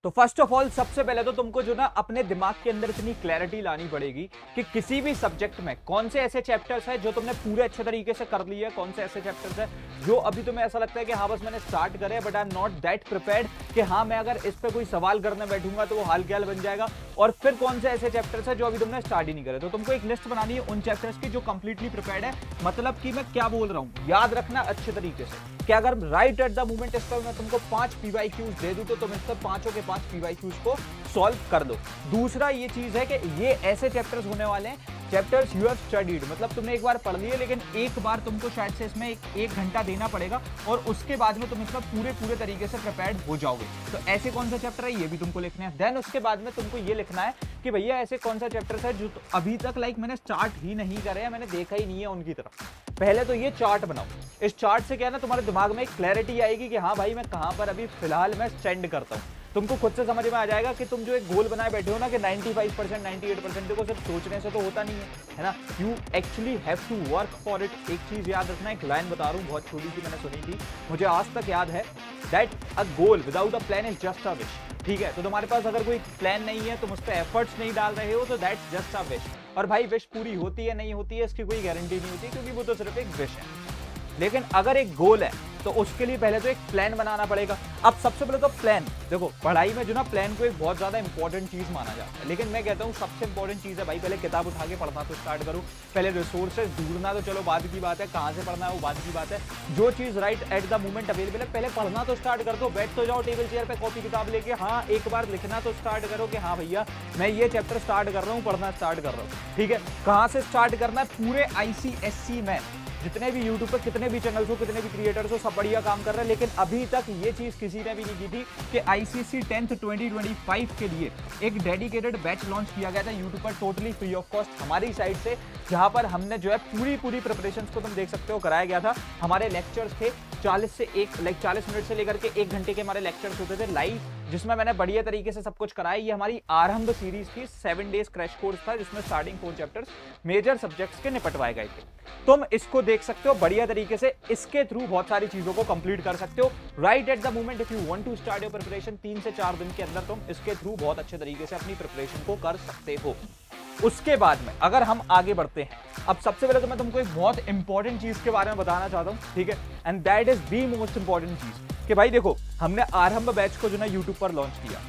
तो first of all सबसे पहले तो तुमको जो ना अपने दिमाग के अंदर इतनी क्लैरिटी लानी पड़ेगी कि किसी भी सब्जेक्ट में कौन से ऐसे चैप्टर्स हैं जो तुमने पूरे अच्छे तरीके से कर लिए, कौन से ऐसे चैप्टर्स हैं जो अभी तुम्हें ऐसा लगता है कि हाँ बस मैंने स्टार्ट करे but I am not that prepared कि हाँ मैं अगर इस पे कोई सवाल करने बैठूंगा तो वो हाल ख्याल बन जाएगा, और फिर कौन से ऐसे चैप्टर्स हैं जो अभी तुमने स्टार्ट ही नहीं करे। तो तुमको एक लिस्ट बनानी है उन चैप्टर्स की जो कंप्लीटली प्रिपेयर्ड है। मतलब कि मैं क्या बोल रहा हूँ, याद रखना अच्छे तरीके से कि अगर राइट एट द मोमेंट इस पर मैं तुमको 5 PYQs दे दूं तो तुम इस पर 5 के 5 PYQs को सॉल्व कर दो। दूसरा ये चीज है कि ये ऐसे चैप्टर्स होने वाले हैं, चैप्टर्स यू हैव स्टडीड, मतलब तुमने एक बार पढ़ लिए लेकिन एक बार तुमको शायद से इसमें एक घंटा देना पड़ेगा और उसके बाद में तुम इसमें पूरे तरीके से प्रिपेयर्ड हो जाओगे। तो ऐसे कौन सा चैप्टर है ये भी तुमको लिखना है। देन उसके बाद में तुमको ये लिखना है कि भैया ऐसे कौन सा चैप्टर्स है जो अभी तक मैंने स्टार्ट ही नहीं करे हैं, मैंने देखा ही नहीं है उनकी तरफ। पहले तो ये चार्ट बनाओ। इस चार्ट से क्या है ना, तुम्हारे दिमाग में एक क्लैरिटी आएगी कि हाँ भाई मैं कहां पर अभी फिलहाल मैं स्टैंड करता हूं। तुमको खुद से समझ में आ जाएगा कि तुम जो एक गोल बनाए बैठे हो ना कि 95% 98% देखो सिर्फ सोचने से तो होता नहीं है ना। You actually have to work for it. एक चीज याद रखना, एक लाइन बता रहा हूँ बहुत छोटी सी, मैंने सुनी थी, मुझे आज तक याद है, that a goal without a plan is just a wish. ठीक है, तो तुम्हारे पास अगर कोई प्लान नहीं है, तुम उस पर एफर्ट्स नहीं डाल रहे हो, तो दैट्स जस्ट अ विश। और भाई विश पूरी होती है नहीं होती है इसकी कोई गारंटी नहीं होती, क्योंकि वो तो सिर्फ एक विश है। लेकिन अगर एक गोल है तो उसके लिए पहले तो एक प्लान बनाना पड़ेगा। अब सबसे पहले तो प्लान देखो, पढ़ाई में जो ना प्लान को एक बहुत ज्यादा इंपॉर्टेंट चीज माना जाता है, लेकिन मैं कहता हूँ सबसे इंपॉर्टेंट चीज है भाई पहले किताब उठा के पढ़ना तो स्टार्ट करो। पहले रिसोर्सेज ढूंढना तो चलो बाद की बात है, कहाँ से पढ़ना है वो बाद की बात है। जो चीज right at the moment available है पहले पढ़ना तो स्टार्ट कर दो। बैठ तो जाओ टेबल चेयर पे कॉपी किताब लेके, हाँ एक बार लिखना तो स्टार्ट करो कि हाँ भैया मैं ये चैप्टर स्टार्ट कर रहा हूँ, पढ़ना स्टार्ट कर रहा हूँ। ठीक है, कहाँ से स्टार्ट करना है? पूरे ICSE में जितने भी यूट्यूब पर कितने भी चैनल्स हो, कितने भी क्रिएटर्स हो, सब बढ़िया काम कर रहे हैं। लेकिन अभी तक ये चीज किसी ने भी नहीं की थी कि ICSE 10th 2025 के लिए एक डेडिकेटेड बैच लॉन्च किया गया था यूट्यूब पर टोटली फ्री ऑफ कॉस्ट हमारी साइड से, जहां पर हमने जो है पूरी प्रिपरेशंस को तुम देख सकते हो कराया गया था। हमारे लेक्चर्स थे 40 मिनट से लेकर के 1 घंटे के हमारे लेक्चर्स होते थे लाइव, जिसमें मैंने बढ़िया तरीके से सब कुछ कराया। ये हमारी आरंभ सीरीज की 7 डेज क्रैश कोर्स था, जिसमें स्टार्टिंग 4 चैप्टर्स मेजर सब्जेक्ट्स के निपटवाए गए थे। तुम इसको देख सकते हो बढ़िया तरीके से, इसके थ्रू बहुत सारी चीजों को कंप्लीट कर सकते हो right at the moment. If you want to start your preparation 3 से 4 दिन के अंदर तुम इसके थ्रू बहुत अच्छे तरीके से अपनी प्रिपरेशन को कर सकते हो। उसके बाद में अगर हम आगे बढ़ते हैं, अब सबसे पहले तो मैं तुमको एक बहुत इंपॉर्टेंट चीज के बारे में बताना चाहता हूं, ठीक है, and that is the most important चीज कि भाई देखो हमने आरंभ बैच को जो ना यूट्यूब पर लॉन्च किया,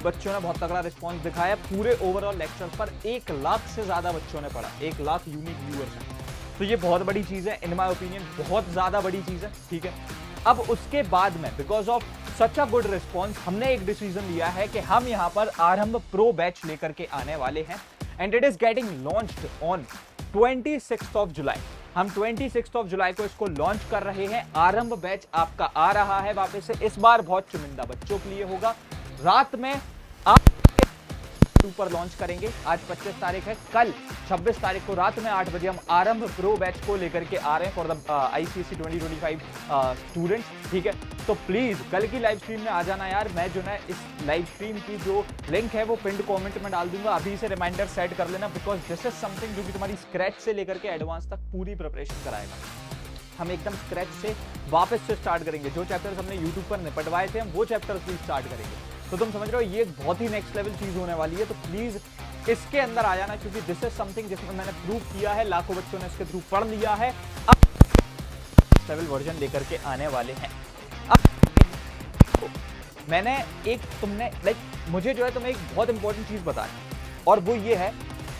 बच्चों ने बहुत तगड़ा रिस्पॉन्स दिखाया। पूरे ओवरऑल लेक्चर पर 1 लाख से ज्यादा बच्चों ने पढ़ा, 1 लाख यूनिक व्यूअर्स हैं। तो ये बहुत बड़ी चीज है, इन माय ओपिनियन बहुत ज्यादा बड़ी चीज है। ठीक है, अब उसके बाद में because of such a good response हमने एक डिसीजन लिया है कि हम यहाँ पर आरंभ प्रो बैच लेकर के आने वाले हैं, and it is getting launched on 26th of July. हम 26th ऑफ जुलाई को इसको लॉन्च कर रहे हैं। आरंभ बैच आपका आ रहा है वापस से, इस बार बहुत चुनिंदा बच्चों के लिए होगा। रात में आप पर लॉन्च करेंगे। आज 25 तारीख है, कल 26 तारीख को रात में 8 बजे हम आरंभ प्रो बैच को लेकर के आ रहे हैं फॉर द ICSE 2025 स्टूडेंट्स। ठीक है, तो प्लीज कल की लाइव स्ट्रीम में आ जाना यार। मैं जो है इस लाइव स्ट्रीम की जो लिंक है वो पिंड कमेंट में डाल दूंगा, अभी से रिमाइंडर सेट कर लेना, बिकॉज दिस इज समथिंग जो कि तुम्हारी स्क्रैच से लेकर के एडवांस तक पूरी प्रिपरेशन कराएगा। हम एकदम स्क्रैच से वापस से स्टार्ट करेंगे। जो चैप्टर्स हमने यूट्यूब पर निपटवाए थे हम वो चैप्टर्स भी स्टार्ट करेंगे। तो तुम समझ रहे हो ये एक बहुत ही नेक्स्ट लेवल चीज होने वाली है। तो प्लीज इसके अंदर आ जाना, क्योंकि दिस इज समथिंग जिसमें मैंने प्रूव किया है, लाखों बच्चों ने इसके थ्रू पढ़ लिया है। अब लेवल वर्जन लेकर के आने वाले हैं। अब मैंने एक तुमने मुझे जो है तुम्हें एक बहुत इंपॉर्टेंट चीज बतानी, और वो ये है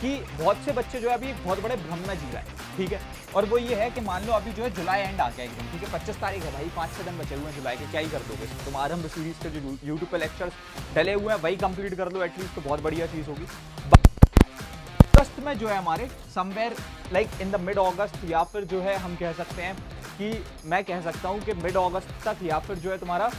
कि बहुत से बच्चे जो है अभी बहुत बड़े भ्रम में जी रहे हैं। ठीक है, और वो ये है कि मान लो अभी जो है जुलाई एंड आ गया एकदम, ठीक है, 25 तारीख है भाई, 5-6 दिन बचे हुए हैं जुलाई के, क्या ही कर दोगे तुम? आरंभ सीरीज के जो यूट्यूब पे लेक्चर्स डले हुए हैं वही कंप्लीट कर लो एटलीस्ट, तो बहुत बढ़िया चीज होगी। अगस्त में जो है हमारे समवेयर इन द मिड अगस्त, या फिर जो है हम कह सकते हैं कि मैं कह सकता हूं कि मिड अगस्त तक, या फिर जो है तुम्हारा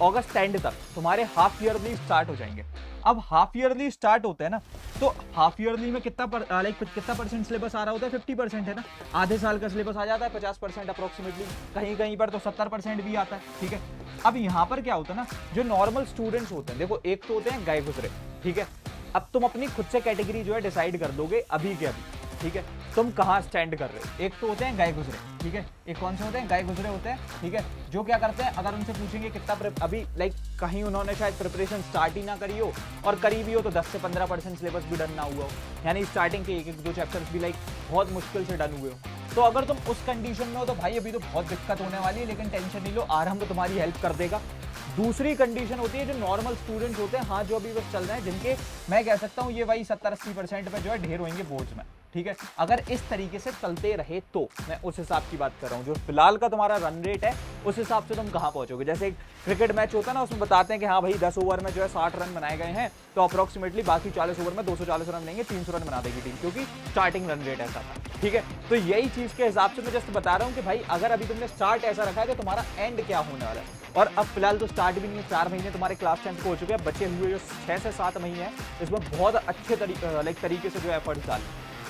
अगस्त एंड तक तुम्हारे हाफ ईयरली स्टार्ट हो जाएंगे। अब हाफ ईयरली स्टार्ट होते हैं ना, तो हाफ ईयरली में कितना परसेंट सिलेबस आ रहा होता है? 50% है ना। आधे साल का सिलेबस आ जाता है 50% अप्रोक्सीमेटली, कहीं कहीं पर तो 70% भी आता है। ठीक है, अब यहाँ पर क्या होता है ना, जो नॉर्मल स्टूडेंट्स होते हैं, देखो एक तो होते हैं गए गुजरे। ठीक है, अब तुम अपनी खुद से कैटेगरी जो है डिसाइड कर दोगे अभी के अभी। ठीक है, तुम कहाँ स्टैंड कर रहे हो। एक तो होते हैं गए गुजरे, ठीक है, एक कौन से होते हैं, गए गुजरे होते हैं, ठीक है, जो क्या करते हैं, अगर उनसे पूछेंगे कितना अभी लाइक कहीं उन्होंने शायद प्रिपरेशन स्टार्ट ही ना करी हो, और करी भी हो तो 10 से 15% सिलेबस भी डन ना हुआ हो, यानी स्टार्टिंग के 1-2 चैप्टर्स भी लाइक बहुत मुश्किल से डन हुए हो। तो अगर तुम उस कंडीशन में हो तो भाई अभी तो बहुत दिक्कत होने वाली है, लेकिन टेंशन नहीं लो, आराम तो तुम्हारी हेल्प कर देगा। दूसरी कंडीशन होती है जो नॉर्मल स्टूडेंट्स होते हैं, हाँ, जो अभी बस चल रहे हैं, जिनके मैं कह सकता हूँ ये भाई 70-80% पे जो है ढेर होंगे बोर्ड्स में, ठीक है। अगर इस तरीके से चलते रहे तो मैं उस हिसाब की बात कर रहा हूँ, जो फिलहाल का तुम्हारा रन रेट है उस हिसाब से तुम कहाँ पहुंचोगे। जैसे एक क्रिकेट मैच होता है ना, उसमें बताते हैं कि हाँ भाई 10 ओवर में जो है 60 रन बनाए गए हैं, तो अप्रोक्सीमेटली बाकी 40 ओवर में 240 रन लेंगे, 300 रन बना देगी टीम, क्योंकि स्टार्टिंग रन रेट ऐसा था, ठीक है। तो यही चीज के हिसाब से मैं जस्ट बता रहा हूँ कि भाई अगर अभी तुमने स्टार्ट ऐसा रखा है कि तुम्हारा एंड क्या होने वाला है, और अब फिलहाल तो स्टार्ट भी नहीं है, 4 महीने तुम्हारे क्लास 10 को हो चुके हैं, बचे हुए जो 6 से 7 महीने हैं इसमें बहुत अच्छे तरीके से जो एफर्ट्स डाल।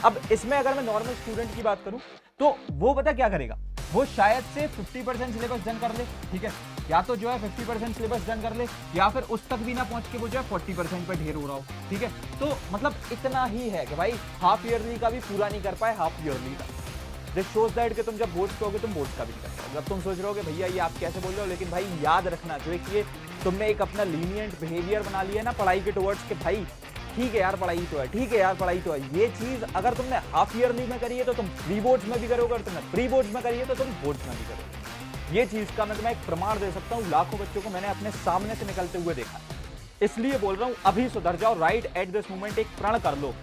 अब इसमें अगर मैं नॉर्मल स्टूडेंट की बात करूं तो वो पता क्या करेगा, वो शायद से 50% सिलेबस डन कर ले, ठीक है, या तो जो है 50% सिलेबस डन कर ले, या फिर उस तक भी ना पहुंच के वो जो है 40% पे ढेर हो रहा हो, ठीक है। तो मतलब इतना ही है कि भाई हाफ ईयरली का भी पूरा नहीं कर पाए, हाफ ईयरली का। दिस शोज दैट कि तुम जब बोर्ड्स पे होगे तुम बोर्ड्स का भी नहीं कर पाओगे। अब तुम सोच रहे हो कि भैया ये आप कैसे बोल रहे हो, लेकिन भाई याद रखना जो है कि ये तुमने एक अपना लीनियंट बिहेवियर बना लिया है ना पढ़ाई के टुवर्ड्स के, भाई ठीक है यार पढ़ाई तो है, ठीक है यार पढ़ाई तो है, ये चीज अगर तुमने हाफ ईयरली में करी है तो तुम प्री बोर्ड्स में भी करोगे, और तुमने प्री बोर्ड्स में करी है तो तुम बोर्ड्स में भी करोगे। ये चीज का मैं तुम्हें एक प्रमाण दे सकता हूँ, लाखों बच्चों को मैंने अपने सामने से निकलते हुए देखा, इसलिए बोल रहा हूँ अभी सुधर जाओ, राइट एट दिस मोमेंट एक प्रण कर लो।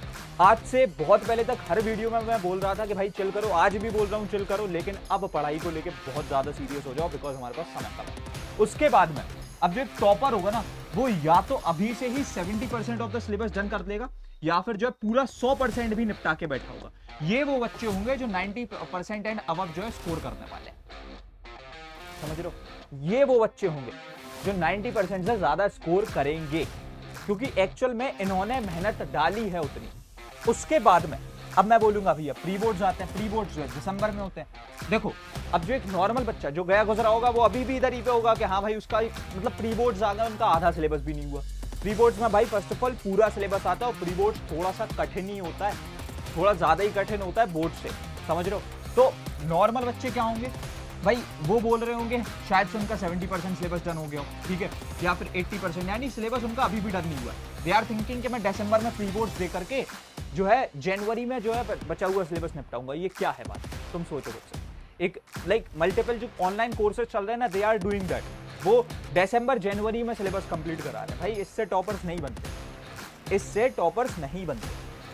आज से बहुत पहले तक हर वीडियो में मैं बोल रहा था कि भाई चिल करो, आज भी बोल रहा हूँ चिल करो, लेकिन अब पढ़ाई को लेके बहुत ज्यादा सीरियस हो जाओ, बिकॉज हमारे पास समय कम है। उसके बाद में अब जो टॉपर होगा ना, वो या तो अभी से ही 70% ऑफ द सिलेबस डन कर लेगा, या फिर जो है पूरा 100% भी निपटा के बैठा होगा। ये वो बच्चे होंगे जो 90% एंड अबव जो है स्कोर करने वाले, समझ रहे हो, ये वो बच्चे होंगे जो 90% से ज्यादा स्कोर करेंगे, क्योंकि एक्चुअल में इन्होंने मेहनत डाली है उतनी। उसके बाद में अब मैं बोलूंगा भैया प्री बोर्ड्स आते हैं, प्री बोर्ड्स जो है दिसंबर में होते हैं। देखो अब जो एक नॉर्मल बच्चा जो गया गुजरा होगा वो अभी भी इधर ही पे होगा कि हाँ भाई उसका मतलब प्री बोर्ड्स आ गए, उनका आधा सिलेबस भी नहीं हुआ। प्री बोर्ड्स में भाई फर्स्ट ऑफ ऑल पूरा सिलेबस आता है, और प्री बोर्ड्स थोड़ा सा कठिन ही होता है, थोड़ा ज्यादा ही कठिन होता है बोर्ड से, समझ रहे हो। तो नॉर्मल बच्चे क्या होंगे भाई, वो बोल रहे होंगे शायद से उनका 70% सिलेबस डन हो गया हो, ठीक है, या फिर 80%, यानी सिलेबस उनका अभी भी डन नहीं हुआ है। दे आर थिंकिंग कि मैं दिसंबर में प्री बोर्ड्स दे करके जो है जनवरी में जो है बचा हुआ सिलेबस निपटाऊंगा। ये क्या है बात, तुम सोचो खुद से। एक लाइक मल्टीपल जो ऑनलाइन कोर्सेज चल रहे हैं ना, दे आर डूइंग दैट, वो दिसंबर जनवरी में सिलेबस कंप्लीट करा रहे हैं। भाई इससे टॉपर्स नहीं बनते, इससे टॉपर्स नहीं बनते,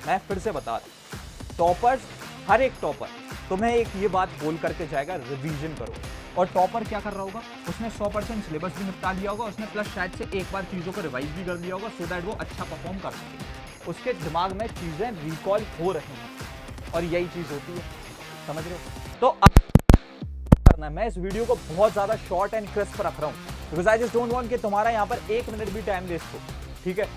मैं फिर से बता रहा हूं। टॉपर्स, हर एक टॉपर तुम्हें एक ये बात बोल करके जाएगा रिवीजन करो, और टॉपर क्या कर रहा होगा, उसने 100% सिलेबस भी निपटा लिया होगा, उसने प्लस शायद से एक बार चीज़ों को रिवाइज भी कर लिया होगा, सो दैट वो अच्छा परफॉर्म कर सके, उसके दिमाग में चीज़ें रिकॉल हो रही हैं, और यही चीज़ होती है, समझ रहे हो। तो करना, मैं इस वीडियो को बहुत ज़्यादा शॉर्ट एंड क्रिस्प रख रहा हूँ, because I just don't want कि तुम्हारा यहाँ पर 1 मिनट भी टाइम वेस्ट हो, ठीक है।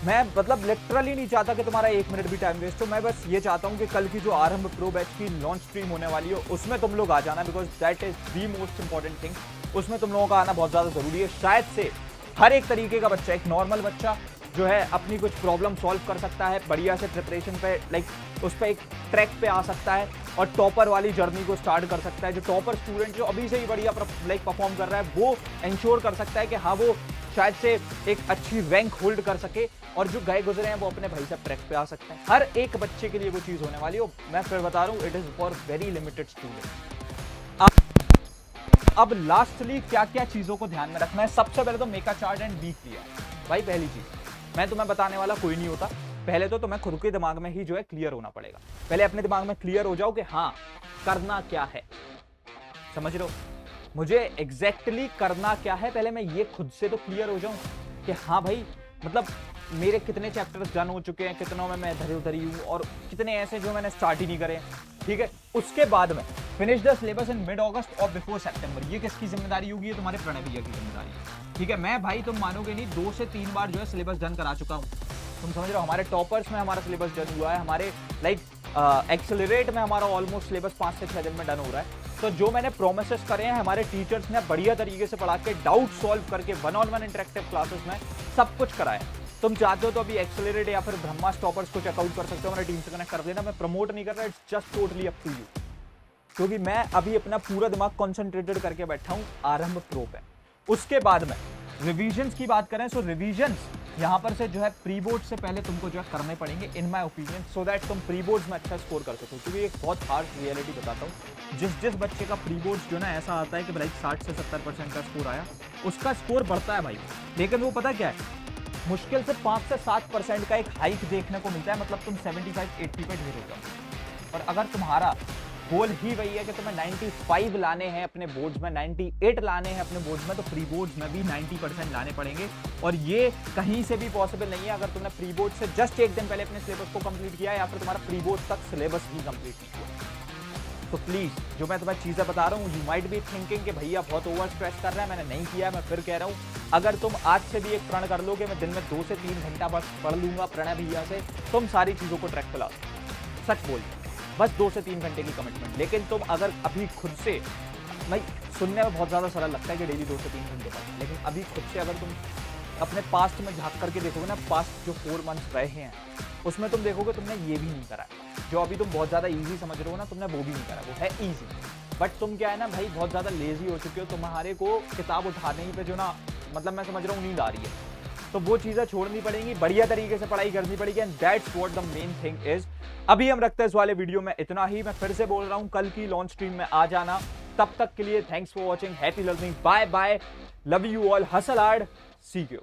मैं मतलब लिटरली नहीं चाहता कि तुम्हारा 1 मिनट भी टाइम वेस्ट हो, मैं बस ये चाहता हूँ कि कल की जो आरंभ प्रो बैच की लॉन्च स्ट्रीम होने वाली हो उसमें तुम लोग आ जाना, because that is the most important thing. उसमें तुम लोगों का आना बहुत ज़्यादा जरूरी है। शायद से हर एक तरीके का बच्चा, एक नॉर्मल बच्चा जो है अपनी कुछ प्रॉब्लम सॉल्व कर सकता है, बढ़िया से प्रिपरेशन पे लाइक उस पर एक ट्रैक पे आ सकता है, और टॉपर वाली जर्नी को स्टार्ट कर सकता है। जो टॉपर स्टूडेंट जो अभी से ही बढ़िया लाइक परफॉर्म कर रहा है, वो इंश्योर कर सकता है कि हाँ वो शायद से एक अच्छी रैंक होल्ड कर सके, और जो गए गुजरे हैं वो अपने भाई साहब ट्रैक पे आ सकते हैं। हर एक बच्चे के लिए वो चीज़ होने वाली है। मैं फिर बता रहा हूँ, it is for very limited student. अब लास्टली क्या क्या चीज़ों को ध्यान में रखना है, सबसे पहले तो मेका चार्ट एंड बी क्लियर। भाई पहली चीज़, मैं तुम्हें बताने वाला कोई नहीं होता, पहले तो तुम्हें खुद के दिमाग में ही जो है क्लियर होना पड़ेगा। पहले अपने दिमाग में क्लियर हो जाओ कि हाँ करना क्या है, समझ रहे हो, मुझे एग्जैक्टली करना क्या है। पहले मैं ये खुद से तो क्लियर हो जाऊं कि हाँ भाई मतलब मेरे कितने चैप्टर्स डन हो चुके हैं, कितनों में मैं धरी उधरी हूँ, और कितने ऐसे जो मैंने स्टार्ट ही नहीं करे, ठीक है। उसके बाद में finish the syllabus in mid August और बिफोर सितंबर। ये किसकी जिम्मेदारी होगी, ये तुम्हारे प्रणय भैया की जिम्मेदारी है, ठीक है। मैं भाई तुम मानोगे नहीं, 2 से 3 बार जो है सिलेबस डन करा चुका हूँ, तुम समझ रहे हो। हमारे टॉपर्स में हमारा सिलेबस डन हुआ है, हमारे लाइक एक्सेलरेट में हमारा ऑलमोस्ट सिलेबस 5 से 6 दिन में डन हो रहा है। तो जो मैंने प्रोमिसेस करे हैं, हमारे टीचर्स ने बढ़िया तरीके से पढ़ा के, डाउट सॉल्व करके, 1-on-1 इंटरेक्टिव क्लासेस में सब कुछ कराया। तुम चाहते हो तो अभी एक्सेलरेट या फिर ब्रह्मा स्टॉपर्स को चेकआउट कर सकते हो, हमारे टीम से कनेक्ट कर देना। मैं प्रमोट नहीं कर रहा, it's just totally up to you, क्योंकि मैं अभी अपना पूरा दिमाग कॉन्सेंट्रेटेड करके बैठा हूं आरंभ प्रो पे। उसके बाद में रिवीजन्स की बात करें, सो रिवीजन्स यहाँ पर से जो है प्री बोर्ड से पहले तुमको जो है करने पड़ेंगे in my opinion, so that तुम प्री बोर्ड्स में अच्छा स्कोर कर सको। क्योंकि एक बहुत हार्ड रियलिटी बताता हूँ, जिस बच्चे का प्री बोर्ड्स जो ना ऐसा आता है कि भाई 60 से 70% का स्कोर आया, उसका स्कोर बढ़ता है भाई, लेकिन वो पता क्या है, मुश्किल से 5 से 7% का एक हाइक देखने को मिलता है, मतलब तुम 75-80 पे ढेर हो जाओ। और अगर तुम्हारा गोल ही वही है कि तुम्हें 95 लाने हैं अपने बोर्ड्स में, 98 लाने हैं अपने बोर्ड्स में, तो प्री बोर्ड्स में भी 90% लाने पड़ेंगे। और ये कहीं से भी पॉसिबल नहीं है अगर तुमने प्री बोर्ड से जस्ट एक दिन पहले अपने सिलेबस को कंप्लीट किया या फिर तुम्हारा प्री बोर्ड तक सिलेबस ही कंप्लीट नहीं किया। तो प्लीज जो मैं तुम्हें चीजें बता रहा हूँ, यू माइट बी थिंकिंग कि भैया बहुत ओवर स्ट्रेस कर रहा है, मैंने नहीं किया। मैं फिर कह रहा हूँ, अगर तुम आज से भी एक प्रण कर लो कि मैं दिन में 2 से 3 घंटा बस पढ़ लूंगा प्रणय भैया से, तुम सारी चीजों को ट्रैक पे ला दो। सच बोल, बस 2 से 3 घंटे की कमिटमेंट। लेकिन तुम अगर अभी खुद से, भाई सुनने में बहुत ज्यादा सरल लगता है कि डेली 2 से 3 घंटे पढ़, लेकिन अभी खुद से अगर तुम अपने पास्ट में झांक करके देखोगे ना, पास्ट जो 4 मंथ्स रहे हैं उसमें तुम देखोगे तुमने ये भी नहीं करा है। जो अभी तुम बहुत ज्यादा इजी समझ रहे हो ना, तुमने वो भी नहीं करा। वो है इजी, बट तुम क्या है ना भाई, बहुत ज्यादा लेजी हो चुके हो, तुम्हारे को किताब उठाने ही पे जो ना, मतलब मैं समझ रहा हूँ नींद आ रही है। तो वो चीजें छोड़नी पड़ेंगी, बढ़िया तरीके से पढ़ाई करनी पड़ेगी, and that's what the main thing is. अभी हम रखते हैं इस वाले वीडियो में इतना ही। मैं फिर से बोल रहा हूं, कल की लॉन्च स्ट्रीम में आ जाना। तब तक के लिए thanks for watching, happy learning, bye bye, love you all, hustle hard, see you.